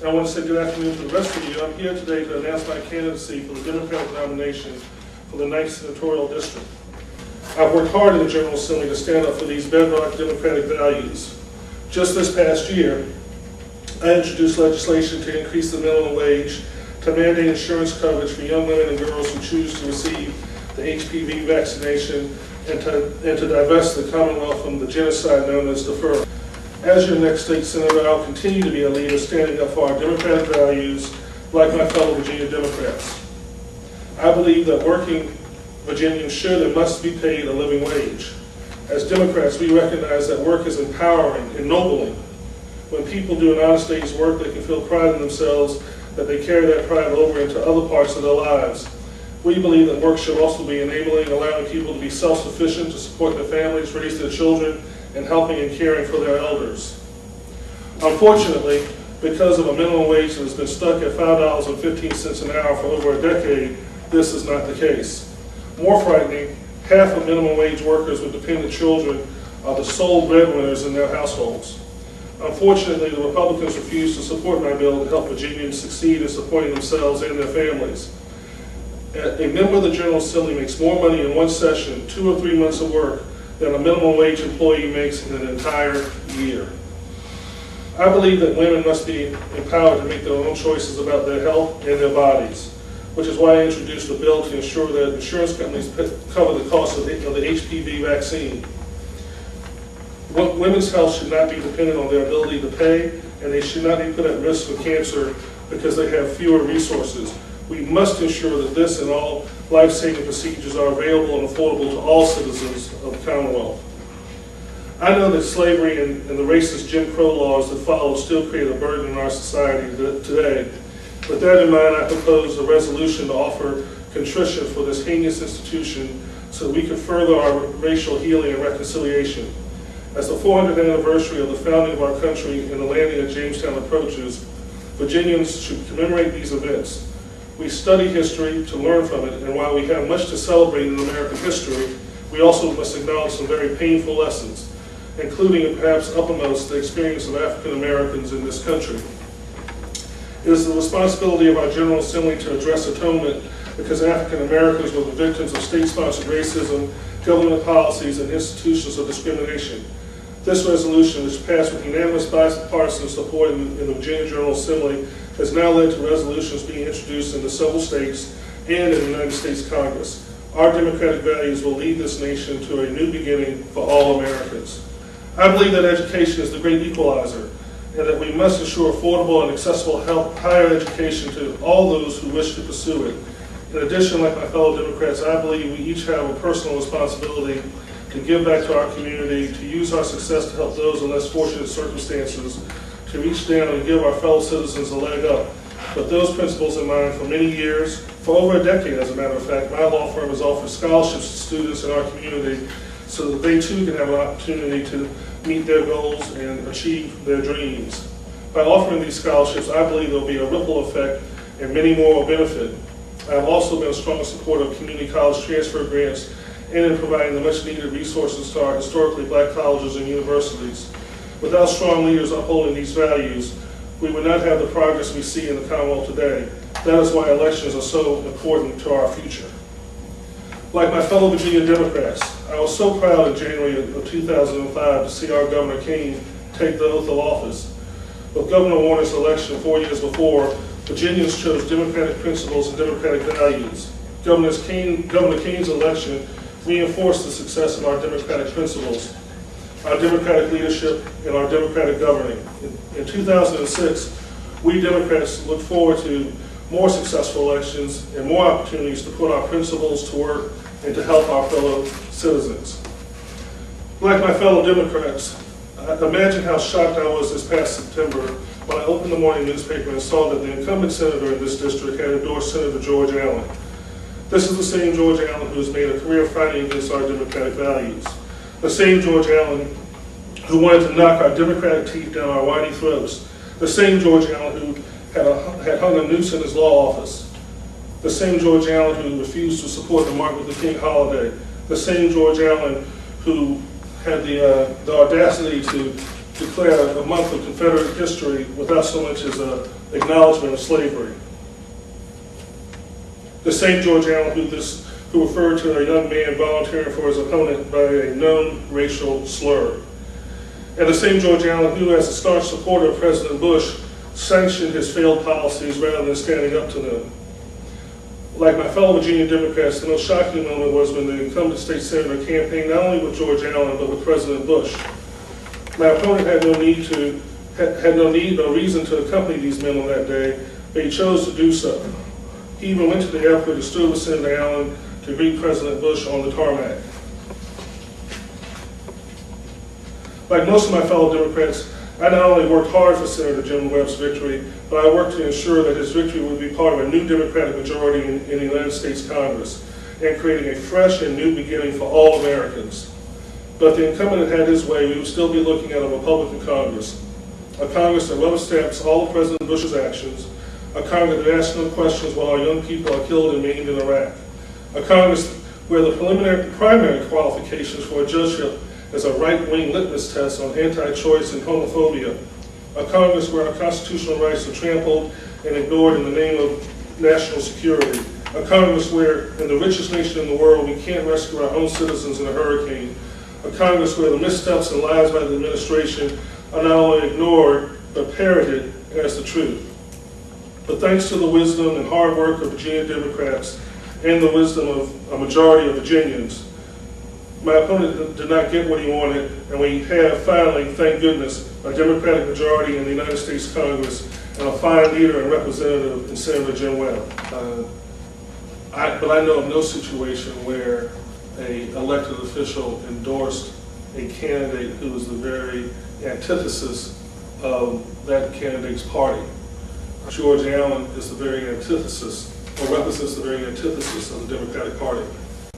I want to say good afternoon to the rest of you. I'm here today to announce my candidacy for the Democratic nomination for the 9th Senatorial District. I've worked hard in the General Assembly to stand up for these bedrock democratic values. Just this past year, I introduced legislation to increase the minimum wage, to mandate insurance coverage for young women and girls who choose to receive the HPV vaccination, and to divest the Commonwealth from the genocide known as deferral. As your next state senator, I'll continue to be a leader standing up for our democratic values like my fellow Virginia Democrats. I believe that working Virginians should and must be paid a living wage. As Democrats, we recognize that work is empowering, ennobling. When people do an honest day's work, they can feel pride in themselves, that they carry that pride over into other parts of their lives. We believe that work should also be enabling, allowing people to be self-sufficient, to support their families, raise their children, and helping and caring for their elders. Unfortunately, because of a minimum wage that has been stuck at $5.15 an hour for over a decade, this is not the case. More frightening, half of minimum wage workers with dependent children are the sole breadwinners in their households. Unfortunately, the Republicans refuse to support my bill to help Virginians succeed in supporting themselves and their families. A member of the General Assembly makes more money in one session, 2 or 3 months of work, than a minimum wage employee makes in an entire year. I believe that women must be empowered to make their own choices about their health and their bodies, which is why I introduced a bill to ensure that insurance companies cover the cost of the HPV vaccine. Women's health should not be dependent on their ability to pay, and they should not be put at risk for cancer because they have fewer resources. We must ensure that this and all life-saving procedures are available and affordable to all citizens of the Commonwealth. I know that slavery and the racist Jim Crow laws that followed still create a burden in our society today. With that in mind, I propose a resolution to offer contrition for this heinous institution so that we can further our racial healing and reconciliation. As the 400th anniversary of the founding of our country and the landing at Jamestown approaches, Virginians should commemorate these events. We study history to learn from it, and while we have much to celebrate in American history, we also must acknowledge some very painful lessons, including and perhaps uppermost the experience of African Americans in this country. It is the responsibility of our General Assembly to address atonement because African Americans were the victims of state-sponsored racism, government policies, and institutions of discrimination. This resolution, which passed with unanimous bipartisan support in the Virginia General Assembly, has now led to resolutions being introduced in the several states and in the United States Congress. Our democratic values will lead this nation to a new beginning for all Americans. I believe that education is the great equalizer, and that we must ensure affordable and accessible higher education to all those who wish to pursue it. In addition, like my fellow Democrats, I believe we each have a personal responsibility to give back to our community, to use our success to help those in less fortunate circumstances, to reach down and give our fellow citizens a leg up. With those principles in mind, for many years, for over a decade as a matter of fact, my law firm has offered scholarships to students in our community so that they too can have an opportunity to meet their goals and achieve their dreams. By offering these scholarships, I believe there will be a ripple effect and many more will benefit. I have also been a strong supporter of community college transfer grants and in providing the much needed resources to our historically black colleges and universities. Without strong leaders upholding these values, we would not have the progress we see in the Commonwealth today. That is why elections are so important to our future. Like my fellow Virginia Democrats, I was so proud in January of 2005 to see our Governor King take the oath of office. With Governor Warner's election 4 years before, Virginians chose democratic principles and democratic values. Governor King's election reinforced the success of our democratic principles, our democratic leadership, and our democratic governing. In 2006, we Democrats look forward to more successful elections and more opportunities to put our principles to work and to help our fellow citizens. Like my fellow Democrats, imagine how shocked I was this past September when I opened the morning newspaper and saw that the incumbent senator in this district had endorsed Senator George Allen. This is the same George Allen who has made a career fighting against our democratic values. The same George Allen who wanted to knock our democratic teeth down our whiny throats. The same George Allen who had hung a noose in his law office. The same George Allen who refused to support the Martin Luther King holiday. The same George Allen who had the audacity to declare a month of Confederate history without so much as an acknowledgement of slavery. The same George Allen who referred to a young man volunteering for his opponent by a known racial slur. And the same George Allen who, as a staunch supporter of President Bush, sanctioned his failed policies rather than standing up to them. Like my fellow Virginia Democrats, the most shocking moment was when the incumbent state senator campaigned not only with George Allen, but with President Bush. My opponent had no reason to accompany these men on that day, but he chose to do so. He even went to the airport and stood with Senator Allen to greet President Bush on the tarmac. Like most of my fellow Democrats, I not only worked hard for Senator Jim Webb's victory, but I worked to ensure that his victory would be part of a new Democratic majority in the United States Congress, and creating a fresh and new beginning for all Americans. But if the incumbent had his way, we would still be looking at a Republican Congress, a Congress that rubber stamps all of President Bush's actions, a Congress that asks no questions while our young people are killed and maimed in Iraq, a Congress where the primary qualifications for a judgeship is a right-wing litmus test on anti-choice and homophobia, a Congress where our constitutional rights are trampled and ignored in the name of national security, a Congress where, in the richest nation in the world, we can't rescue our own citizens in a hurricane, a Congress where the missteps and lies by the administration are not only ignored, but parroted as the truth. But thanks to the wisdom and hard work of Virginia Democrats and the wisdom of a majority of Virginians, my opponent did not get what he wanted, and we have finally, thank goodness, a Democratic majority in the United States Congress and a fine leader and representative in Senator Jim Webb. But I know of no situation where an elected official endorsed a candidate who was the very antithesis of that candidate's party. George Allen is the very antithesis, or represents the very antithesis of the Democratic Party.